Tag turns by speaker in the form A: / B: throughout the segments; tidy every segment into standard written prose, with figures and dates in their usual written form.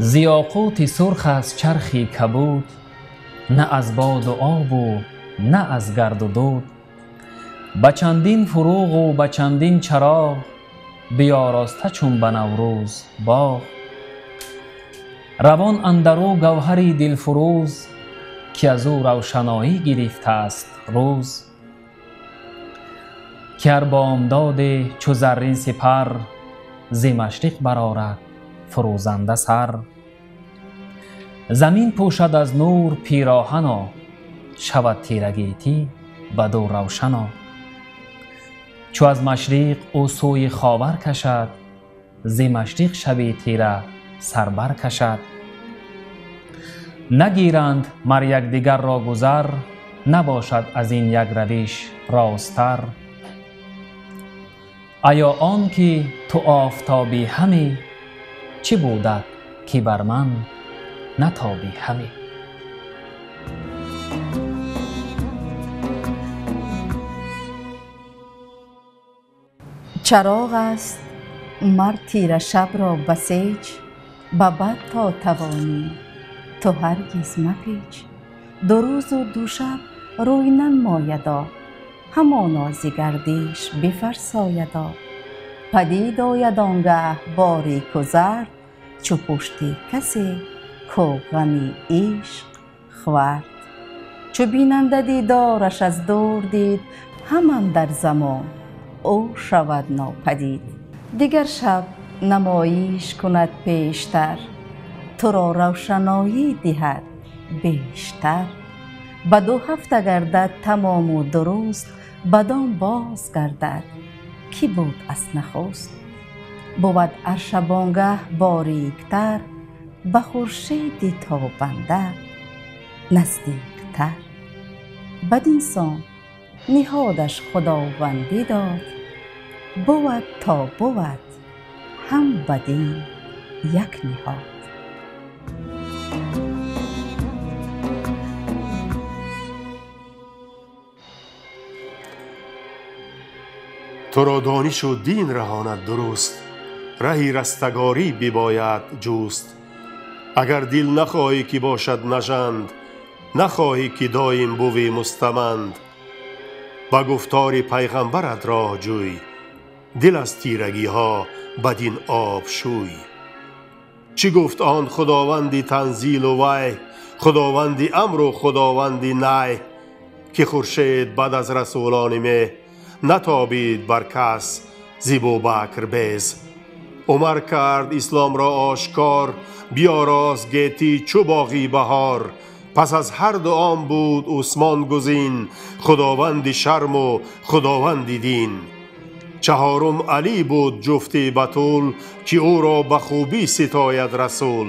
A: ز یاقوت سرخ از چرخی کبود، نه از باد و آب و نه از گرد و دود. به چندین فروغ و به چندین چراغ، بیاراسته چون به نوروز باغ. روان اندرو گوهری دلفروز، که از او روشنایی گرفته است روز. که هر بامداد چو زرین سپر، ز مشرق برآرد فروزنده سر. زمین پوشد از نور پیراهنا، شود تیره گیتی بدو روشنا. چو از مشرق او سوی خاور کشد، ز مشرق شب تیره سر بر کشد. نگیرند مر یکدیگر را گذر، نباشد از این یک روش راستر. ایا آن که تو آفتابی همی، چه بودت که بر من نتابی همی.
B: چراغ است مر تیره شب را بسیج، به بد تا توانی تو هرگز مپیچ. دو روز و دو شب روی ننمایدا، همانا ز گردش بفرسایدا. پدید آید آنگه باریک و زرد، چو پشت کسی کو غم عشق خورد. چو بیننده دیدارش از دور دید، همان در زمان او شود ناپدید. دیگر شب نمایش کند پیشتر، تو را روشنایی دهد بیشتر. به 2 هفته گردد تمام و درست، بدان باز گردد کی بود از نخست. بود هر شبانگه باریکتر، به خورشید تابنده نزدیکتر. بدینسان نهادش خداوندی داد، بود تا بود هم بدین یک نهاد.
C: تو را دانش و دین رهاند درست، رهی رستگاری بباید جست. اگر دل نخواهی که باشد نژند، نخواهی که دایم بوی مستمند. با گفتار پیغمبرت راه جوی، دل از تیرگی ها بدین آب شوی. چی گفت آن خداوندی تنزیل و وحی، خداوندی امر و خداوندی نهی. که خورشید بعد از رسولان مه، نتابید بر کس ز بوبکر بیز. عمر کرد اسلام را آشکار، بیاراست گیتی چو باغی بهار. پس از هر دو آن بود عثمان گزین، خداوندی شرم و خداوندی دین. چهارم علی بود جفتی بتول، که او را به خوبی ستاید رسول.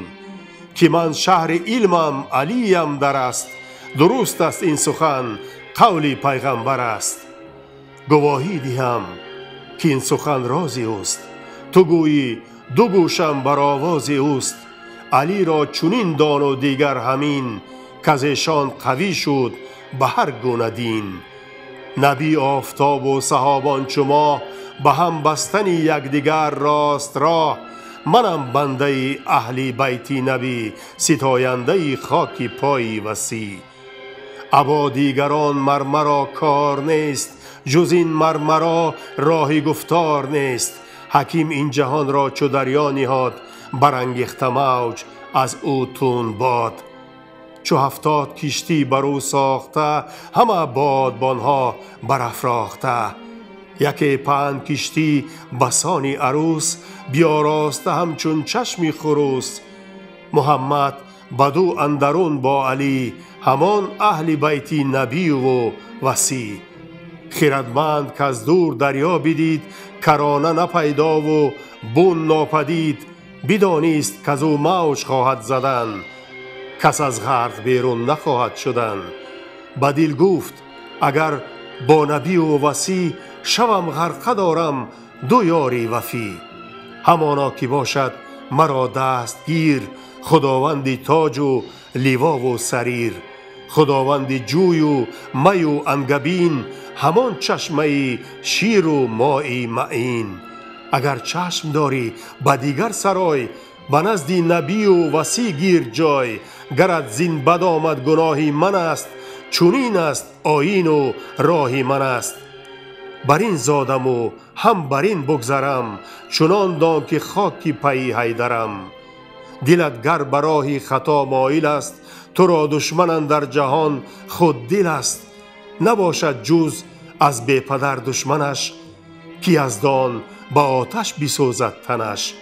C: که من شهر علمم علیم در است، درست است این سخن قول پیغمبر است. گواهی دهم که این سخن رازی است، تو گویی 2 گوشم بر آوازی است. علی را چنین دان و دیگر همین، کز ایشان قوی شد به هر گونه دین. نبی آفتاب و صحابان چو ماه، به هم بستن یکدیگر راست راه. منم بنده اهل بیت نبی، ستاینده خاک پای وصی. ابا دیگران مرمرا کار نیست، جز این مرمرا راه گفتار نیست. حکیم این جهان را چو دریا نهاد، برانگیخته موج از او تند باد. چو 70 کشتی بر او ساخته، همه بادبانها برافراخته. یکی 5 کشتی بسان عروس، بیاراسته همچون چشم خروس. محمد بدو اندرون با علی، همان اهل بیت نبی و وصی. خردمند که از دور دریا بدید، کرانه نپیدا و بن ناپدید. بدانست که از او موج خواهد زدن، کس از غرق بیرون نخواهد شدن. به دل گفت اگر با نبی و وصی، شوم غرقه دارم 2 یاری وفی. همانا که باشد مرا دستگیر، خداوندی تاج و لیوا و سریر. خداوندی جوی و می و انگبین، همان چشمه شیر و ماء معین. اگر چشم داری به دیگر سرای، به نزد نبی و وصی گیر جای. گرت زین بد آمد گناهی من است، چنین است آیین و راهی من است. بر این زادم و هم بر این بگذرم، چنان دان که خاکی پی حیدرم. دلت گر بر راه خطا مایل است، تو را دشمن اندر جهان خود دل است. نباشد جز از بی پدر دشمنش، کی از دان با آتش بسوزد تنش.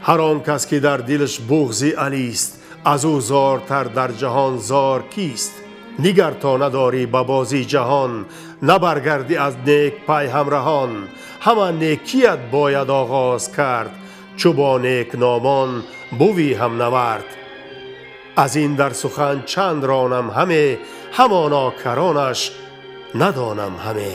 C: هر آن کس که در دلش بغض علی است، از او زارتر در جهان زار کیست. نگر تا نداری به بازی جهان، نبرگردی از نیک پی همراهان. همه نیکیت باید آغاز کرد، چو با نیک نامان بوی هم نورد. از این در سخن چند رانم همه، همانا کرانش ندانم همه.